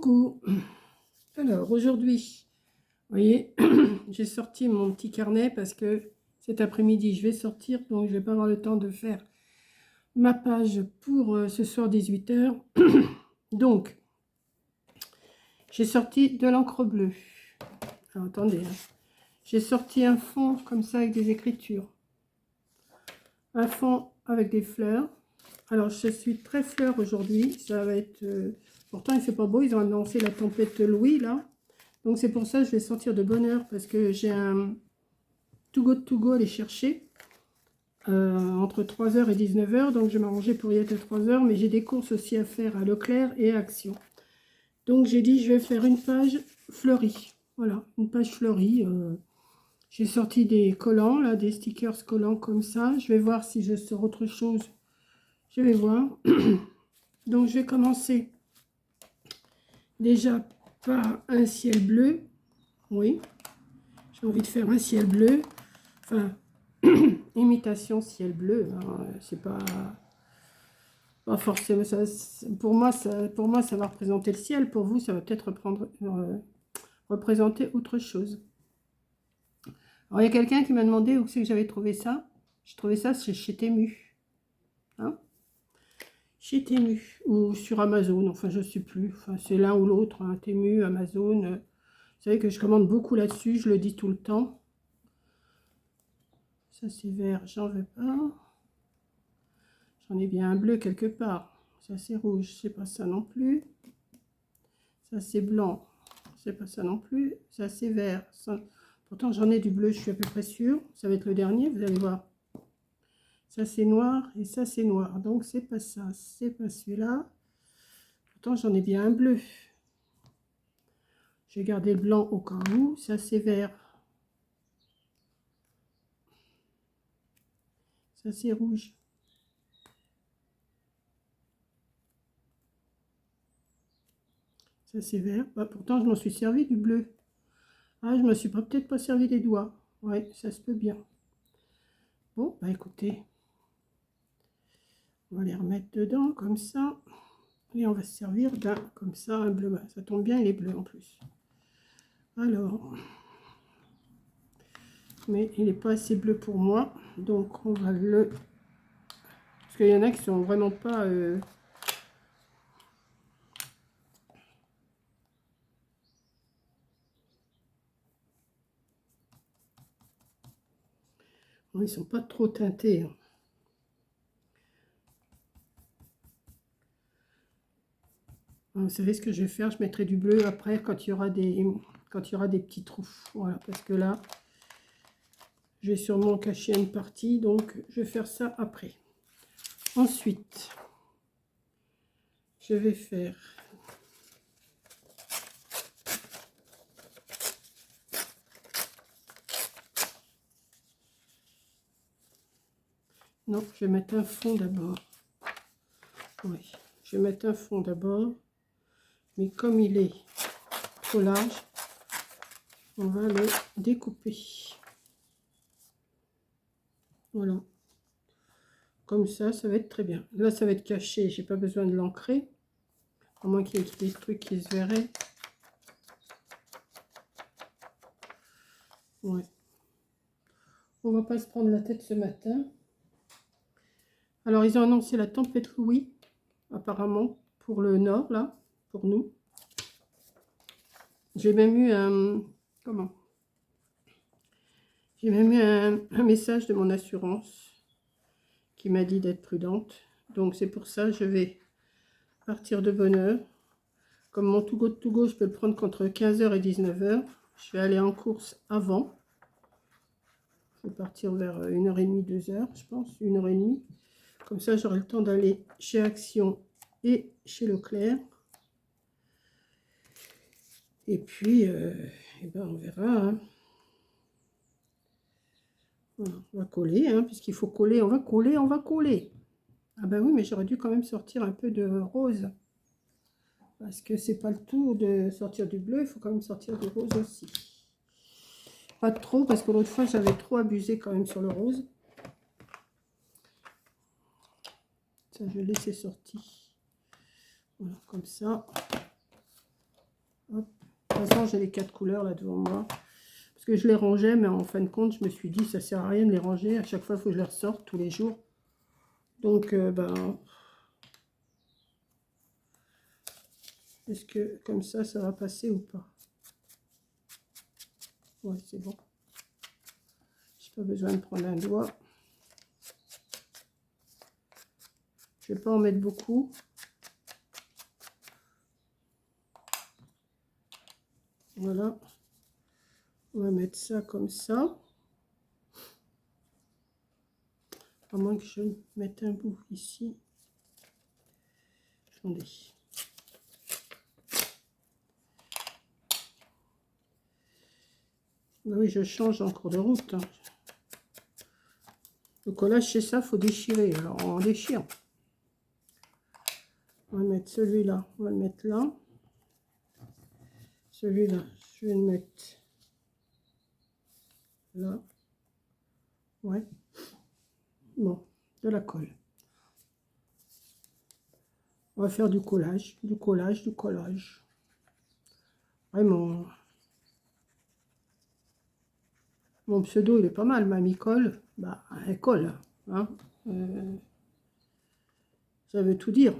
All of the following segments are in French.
Coucou. Alors aujourd'hui, vous voyez, j'ai sorti mon petit carnet parce que cet après-midi je vais sortir, donc je vais pas avoir le temps de faire ma page pour ce soir 18 h. Donc j'ai sorti de l'encre bleue. Alors, attendez, hein. J'ai sorti un fond comme ça avec des écritures, un fond avec des fleurs. Alors je suis très fleur aujourd'hui, ça va être pourtant il fait pas beau, ils ont annoncé la tempête Louis là. Donc c'est pour ça que je vais sortir de bonne heure parce que j'ai un to go à aller chercher entre 3 h et 19 h. Donc je vais m'arranger pour y être à 3 h, mais j'ai des courses aussi à faire à Leclerc et à Action. Donc j'ai dit je vais faire une page fleurie. Voilà, une page fleurie. J'ai sorti des collants, là, des stickers collants comme ça. Je vais voir si je sors autre chose. Je vais voir. Donc je vais commencer déjà par un ciel bleu. Oui, j'ai envie de faire un ciel bleu. Enfin, imitation ciel bleu, hein. C'est pas forcément ça. Pour moi, ça va représenter le ciel. Pour vous, ça va peut-être représenter autre chose. Alors, il y a quelqu'un qui m'a demandé où c'est que j'avais trouvé ça. J'ai trouvé ça chez Temu. Hein, chez Temu ou sur Amazon. Enfin, je ne sais plus. Enfin, c'est l'un ou l'autre. Hein, Temu, Amazon. Vous savez que je commande beaucoup là-dessus. Je le dis tout le temps. Ça, c'est vert. J'en veux pas. J'en ai bien un bleu quelque part. Ça, c'est rouge. C'est pas ça non plus. Ça, c'est blanc. C'est pas ça non plus. Ça, c'est vert. Ça... Pourtant, j'en ai du bleu, je suis à peu près sûre. Ça va être le dernier, vous allez voir. Ça, c'est noir et ça, c'est noir. Donc, c'est pas ça. C'est pas celui-là. Pourtant, j'en ai bien un bleu. Je vais garder le blanc au cas où. Ça, c'est vert. Ça, c'est rouge. Ça, c'est vert. Bah, pourtant, je m'en suis servi du bleu. Ah, je me suis peut-être pas servi des doigts. Ouais, ça se peut bien. Bon, bah écoutez. On va les remettre dedans, comme ça. Et on va se servir d'un, comme ça, un bleu. Ça tombe bien, il est bleu en plus. Alors, mais il n'est pas assez bleu pour moi. Donc, on va le... Parce qu'il y en a qui sont vraiment pas... Ils sont pas trop teintés. Hein. Vous savez ce que je vais faire? Je mettrai du bleu après quand il y aura des petits trous. Voilà, parce que là, je vais sûrement cacher une partie. Donc, je vais faire ça après. Ensuite, je vais faire... Non, je vais mettre un fond d'abord. Oui, je vais mettre un fond d'abord. Mais comme il est trop large, on va le découper. Voilà. Comme ça, ça va être très bien. Là, ça va être caché. J'ai pas besoin de l'ancrer. À moins qu'il y ait des trucs qui se verraient. Ouais. On va pas se prendre la tête ce matin. Alors, ils ont annoncé la tempête Louis, apparemment, pour le nord, là, pour nous. J'ai même eu un... Comment? J'ai même eu un message de mon assurance qui m'a dit d'être prudente. Donc, c'est pour ça que je vais partir de bonne heure. Comme mon to go, je peux le prendre qu'entre 15 h et 19 h. Je vais aller en course avant. Je vais partir vers 1h30, 2 h, je pense, 1h30. Comme ça, j'aurai le temps d'aller chez Action et chez Leclerc. Et puis, eh ben, on verra. Hein. Voilà, on va coller, hein, puisqu'il faut coller. On va coller, on va coller. Ah ben oui, mais j'aurais dû quand même sortir un peu de rose. Parce que c'est pas le tout de sortir du bleu, il faut quand même sortir du rose aussi. Pas trop, parce que l'autre fois, j'avais trop abusé quand même sur le rose. Ça, je l'ai laissé sorti. Voilà, comme ça. toute façon, j'ai les 4 couleurs là devant moi. Parce que je les rangeais, mais en fin de compte, je me suis dit, ça sert à rien de les ranger. À chaque fois, il faut que je les ressorte tous les jours. Donc, ben, est-ce que comme ça va passer ou pas? Ouais, c'est bon. J'ai pas besoin de prendre un doigt. Je vais pas en mettre beaucoup. Voilà. On va mettre ça comme ça. À moins que je mette un bout ici. Attendez. Ben oui, je change en cours de route. Hein. Le collage, c'est ça, il faut déchirer. Alors, on déchire. On va mettre celui-là. On va le mettre là. Celui-là, je vais le mettre là. Ouais. Bon, de la colle. On va faire du collage, du collage, du collage. Vraiment. Mon pseudo, il est pas mal. Mamie colle. Bah, elle colle. Hein. Ça veut tout dire.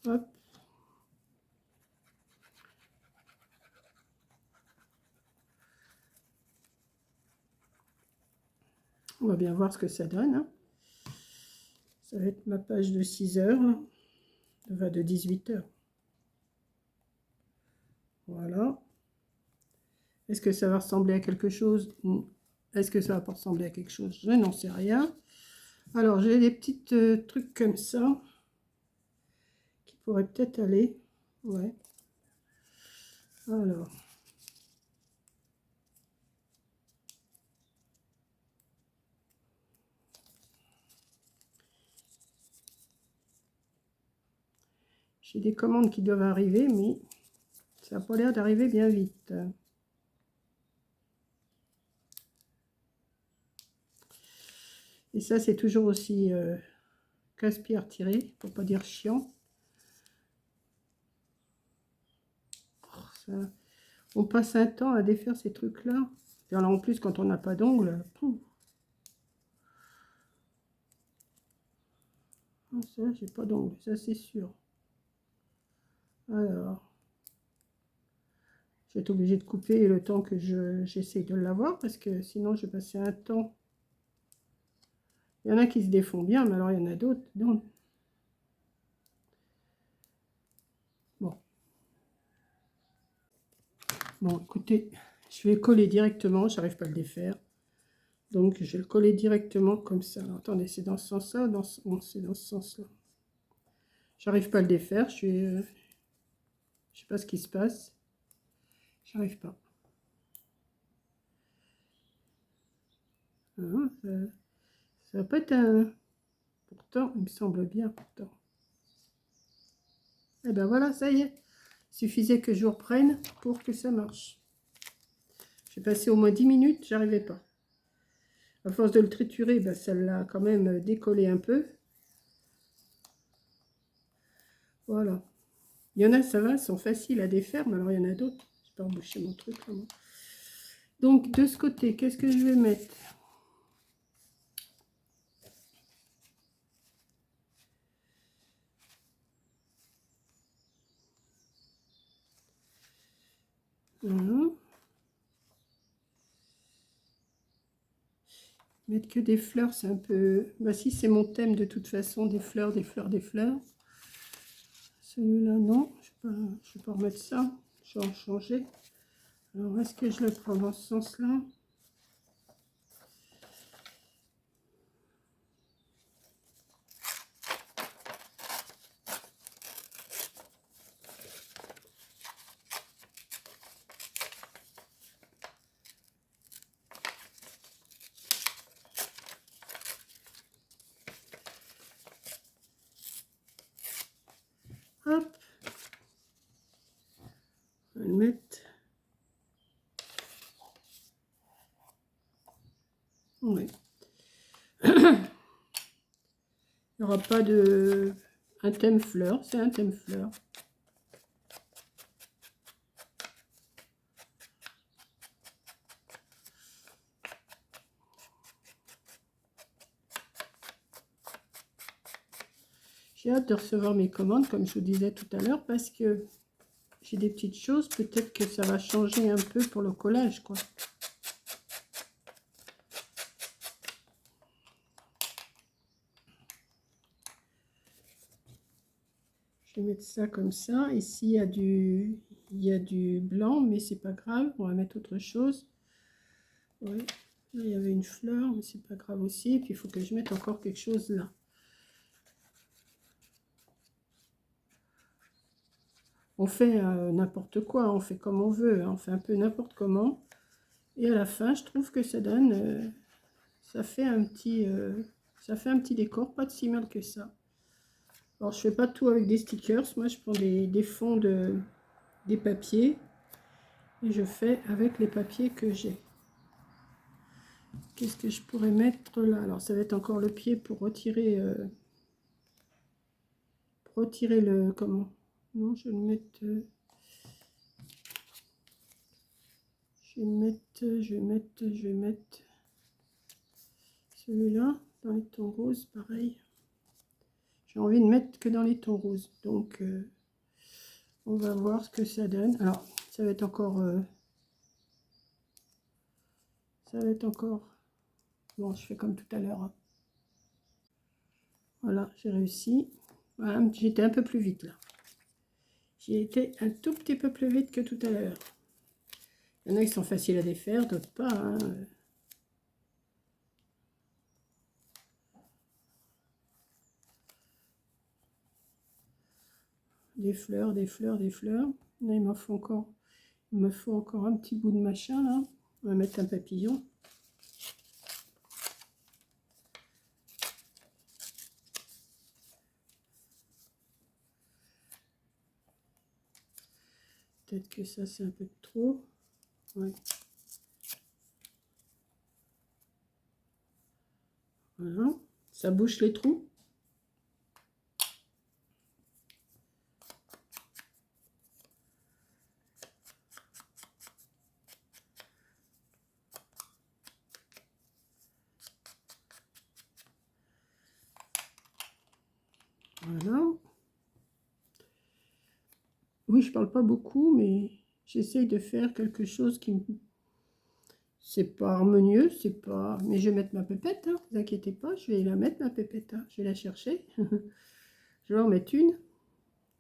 Hop. On va bien voir ce que ça donne. Hein. Ça va être ma page de 6 heures. Ça va de 18 heures. Voilà. Est-ce que ça va ressembler à quelque chose? Est-ce que ça va pas ressembler à quelque chose? Je n'en sais rien. Alors, j'ai des petits trucs comme ça qui pourraient peut-être aller. Ouais. Alors. J'ai des commandes qui doivent arriver, mais ça n'a pas l'air d'arriver bien vite. Et ça, c'est toujours aussi casse-pied à retirer, pour pas dire chiant. Ça, on passe un temps à défaire ces trucs-là. Et alors en plus, quand on n'a pas d'ongles, ça, j'ai pas d'ongles, ça c'est sûr. Alors, je vais être obligée de couper le temps que j'essaie de l'avoir, parce que sinon, je vais passer un temps. Il y en a qui se défont bien, mais alors il y en a d'autres, non. Bon. Bon, écoutez, je vais coller directement, j'arrive pas à le défaire. Donc, je vais le coller directement comme ça. Alors, attendez, c'est dans ce sens-là, bon, c'est dans ce sens-là. J'arrive pas à le défaire, je sais pas ce qui se passe. J'arrive pas. Ah, ça va pas être un... Pourtant, il me semble bien, pourtant. Et ben voilà, ça y est. Il suffisait que je reprenne pour que ça marche. J'ai passé au moins 10 minutes, j'arrivais pas. À force de le triturer, ben, ça l'a quand même décollé un peu. Voilà. Il y en a, ça va, sont faciles à défaire, mais alors il y en a d'autres. Je vais pas emboucher mon truc. Là, moi. Donc, de ce côté, qu'est-ce que je vais mettre? Voilà. Mettre que des fleurs, c'est un peu... Bah si, c'est mon thème de toute façon, des fleurs, des fleurs, des fleurs. Celui-là, non. Je vais pas remettre ça. Je vais en changer. Alors, est-ce que je le prends dans ce sens-là? Hop. On va le mettre. Oui. Il n'y aura pas de un thème fleur, c'est un thème fleur. J'ai hâte de recevoir mes commandes, comme je vous disais tout à l'heure, parce que j'ai des petites choses. Peut-être que ça va changer un peu pour le collage, quoi. Je vais mettre ça comme ça. Ici, il y a du blanc, mais c'est pas grave. On va mettre autre chose. Oui. Là, il y avait une fleur, mais c'est pas grave aussi. Et puis, il faut que je mette encore quelque chose là. On fait n'importe quoi, on fait comme on veut, hein, on fait un peu n'importe comment. Et à la fin, je trouve que ça donne, ça fait un petit décor, pas de si mal que ça. Alors, je fais pas tout avec des stickers, moi je prends des fonds des papiers et je fais avec les papiers que j'ai. Qu'est-ce que je pourrais mettre là? Alors, ça va être encore le pied pour retirer le, comment? Non, je vais le mettre... je vais mettre celui-là dans les tons roses, pareil. J'ai envie de mettre que dans les tons roses. Donc, on va voir ce que ça donne. Alors, ça va être encore... Bon, je fais comme tout à l'heure, hein. Voilà, j'ai réussi. Voilà, j'étais un peu plus vite, là. J'ai été un tout petit peu plus vite que tout à l'heure. Il y en a qui sont faciles à défaire, d'autres pas, hein. Des fleurs, des fleurs, des fleurs. Là, il me faut encore un petit bout de machin, là. On va mettre un papillon. Peut-être que ça, c'est un peu trop. Ouais. Voilà. Ça bouche les trous. Voilà. Oui, je parle pas beaucoup, mais j'essaye de faire quelque chose qui me... C'est pas harmonieux, c'est pas... Mais je vais mettre ma pépette, hein, ne vous inquiétez pas, je vais la mettre, ma pépette, hein. Je vais la chercher. Je vais en mettre une.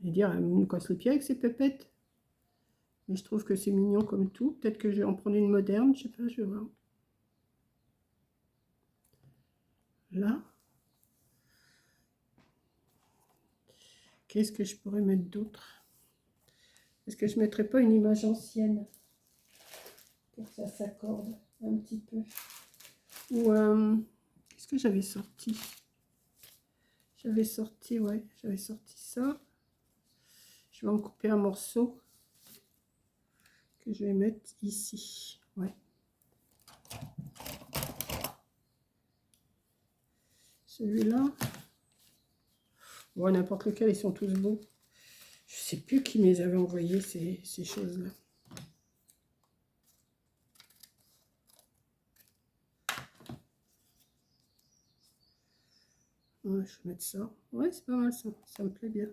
Et dire, elle me casse les pieds avec ces pépettes. Mais je trouve que c'est mignon comme tout. Peut-être que je vais en prendre une moderne, je sais pas, je vais voir. Là. Qu'est-ce que je pourrais mettre d'autre? Est-ce que je ne mettrais pas une image ancienne pour que ça s'accorde un petit peu? Ou qu'est-ce que j'avais sorti? J'avais sorti ça. Je vais en couper un morceau que je vais mettre ici. Ouais. Celui-là. Bon, n'importe lequel, ils sont tous beaux. Je sais plus qui me les avait envoyés, ces choses-là. Ouais, je vais mettre ça. Ouais, c'est pas mal ça. Ça me plaît bien.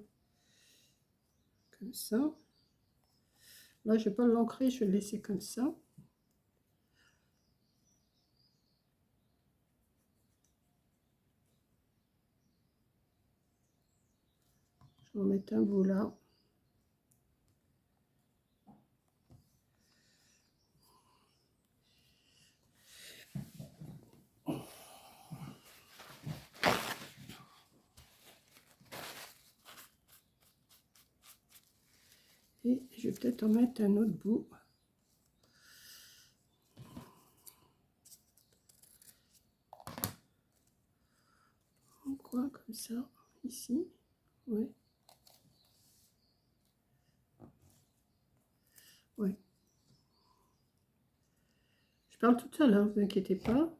Comme ça. Là, je vais pas l'ancrer, je vais le laisser comme ça. Je vais en mettre un bout là. Et je vais peut-être en mettre un autre bout. Quoi, comme ça, ici. Ouais. Ouais. Je parle toute seule, hein, vous inquiétez pas.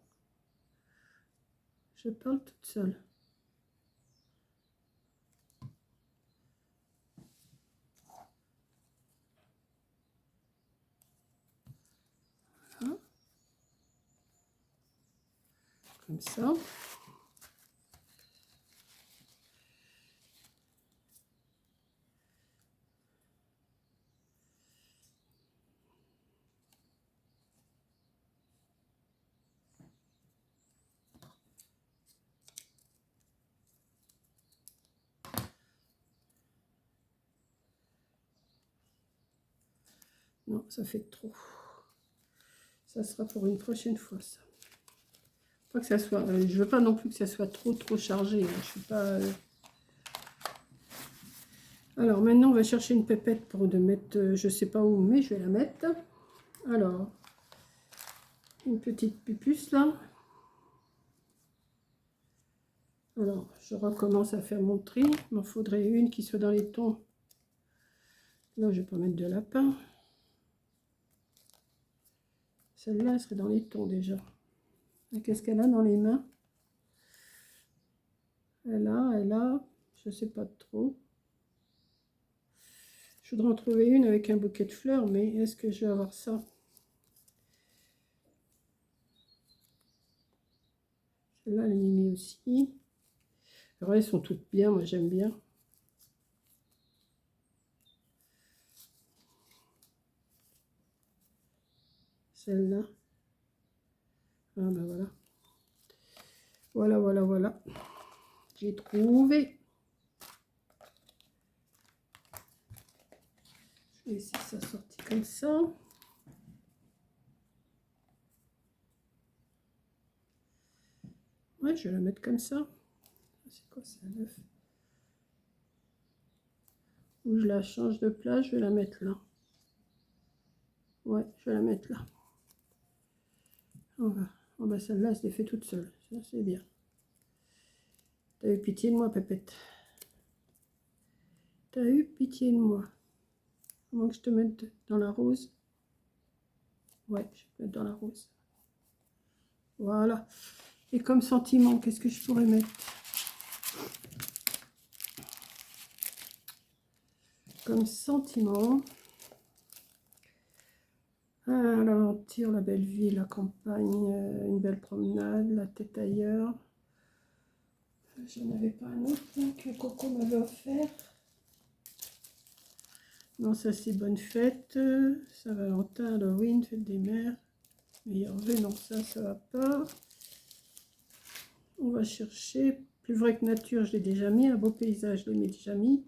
Je parle toute seule. comme ça. Non, ça fait trop. Ça sera pour une prochaine fois, ça. Pas que ça soit... je veux pas non plus que ça soit trop chargé. Hein. Je suis pas... Alors, maintenant, on va chercher une pépette pour de mettre... je sais pas où, mais je vais la mettre. Alors, une petite pupusse, là. Alors, je recommence à faire mon tri. Il m'en faudrait une qui soit dans les tons. Là, je vais pas mettre de lapin. Celle-là, elle serait dans les tons déjà. Qu'est-ce qu'elle a dans les mains? Elle a, je sais pas trop. Je voudrais en trouver une avec un bouquet de fleurs, mais est-ce que je vais avoir ça? Celle-là, elle est Mimi aussi. Alors, elles sont toutes bien, moi j'aime bien. Celle-là. Ah ben voilà. Voilà. J'ai trouvé. Je vais essayer ça sorti comme ça. Ouais, je vais la mettre comme ça. C'est quoi ça, 9? Ou je la change de place, je vais la mettre là. Ouais, je vais la mettre là. Voilà. Oh bah celle-là, elle se fait toute seule. Ça, c'est bien. T'as eu pitié de moi, Pépette. T'as eu pitié de moi. Comment que je te mette dans la rose? Ouais, je vais te mettre dans la rose. Voilà. Et comme sentiment, qu'est-ce que je pourrais mettre? Comme sentiment, l'aventure, la belle vie, la campagne, une belle promenade, la tête ailleurs. J'en avais pas un autre hein, que Coco m'avait offert. Non, ça c'est bonne fête. Saint-Valentin, Halloween, fête des mères. Meilleur vœu, non, ça va pas. On va chercher. Plus vrai que nature, je l'ai déjà mis. Un beau paysage, je l'ai déjà mis.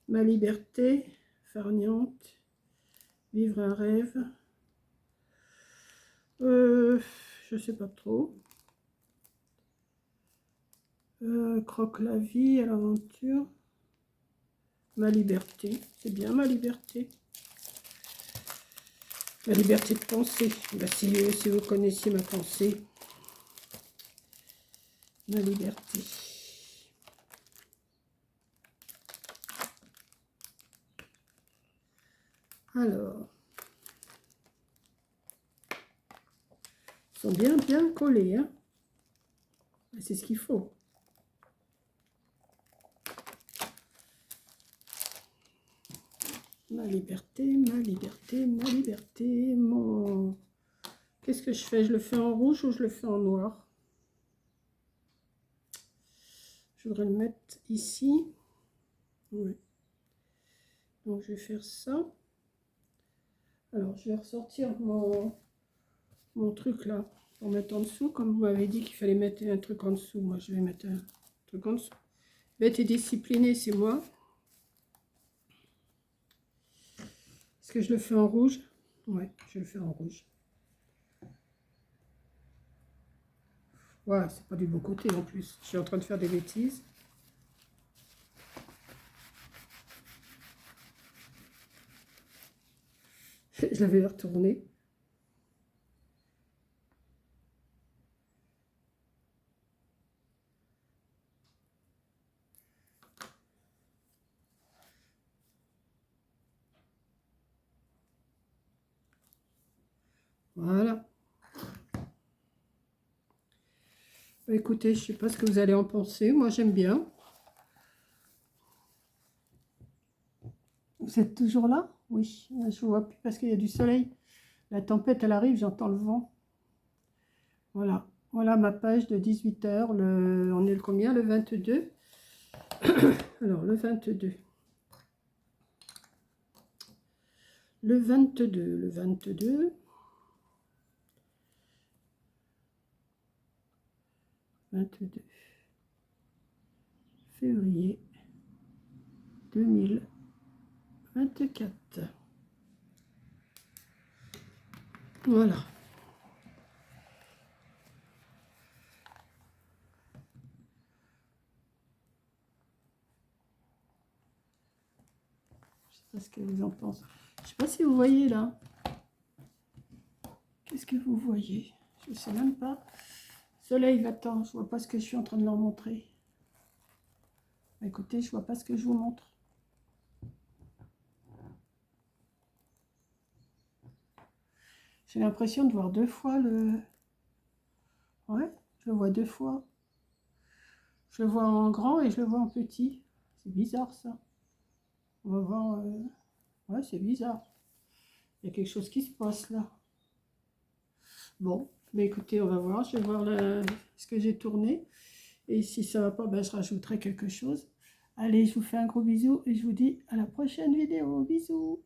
Ma liberté, farniente. Vivre un rêve. Je sais pas trop. Croque la vie à l'aventure. Ma liberté, c'est bien ma liberté. La liberté de penser. Bah, si vous connaissiez ma pensée. Ma liberté. Alors. Ils sont bien collés. Hein. C'est ce qu'il faut. Ma liberté, ma liberté, ma liberté. Mon... Qu'est-ce que je fais? Je le fais en rouge ou je le fais en noir? Je voudrais le mettre ici. Oui. Donc je vais faire ça. Alors je vais ressortir mon truc là pour mettre en dessous. Comme vous m'avez dit qu'il fallait mettre un truc en dessous. Moi je vais mettre un truc en dessous. Bête et disciplinée, c'est moi. Est-ce que je le fais en rouge? Ouais, je vais le faire en rouge. Ouais, c'est pas du bon côté en plus. Je suis en train de faire des bêtises. Je l'avais retourné. Voilà. Bah, écoutez, je sais pas ce que vous allez en penser. Moi, j'aime bien. Vous êtes toujours là? Oui. Je ne vois plus parce qu'il y a du soleil. La tempête, elle arrive, j'entends le vent. Voilà. Voilà ma page de 18 h. On est le combien? Le 22. Alors, le 22. Le 22. Le 22. 22 février 2024. Voilà. Je sais pas ce que vous en pensez. Je sais pas si vous voyez là. Qu'est-ce que vous voyez? Je sais même pas. Soleil, va-t'en. Je vois pas ce que je suis en train de leur montrer. Écoutez, je vois pas ce que je vous montre. J'ai l'impression de voir deux fois le... Ouais, je le vois deux fois. Je le vois en grand et je le vois en petit. C'est bizarre ça. On va voir... Ouais, c'est bizarre. Il y a quelque chose qui se passe là. Bon, mais écoutez, on va voir. Je vais voir ce que j'ai tourné. Et si ça va pas, ben, je rajouterai quelque chose. Allez, je vous fais un gros bisou et je vous dis à la prochaine vidéo. Bisous.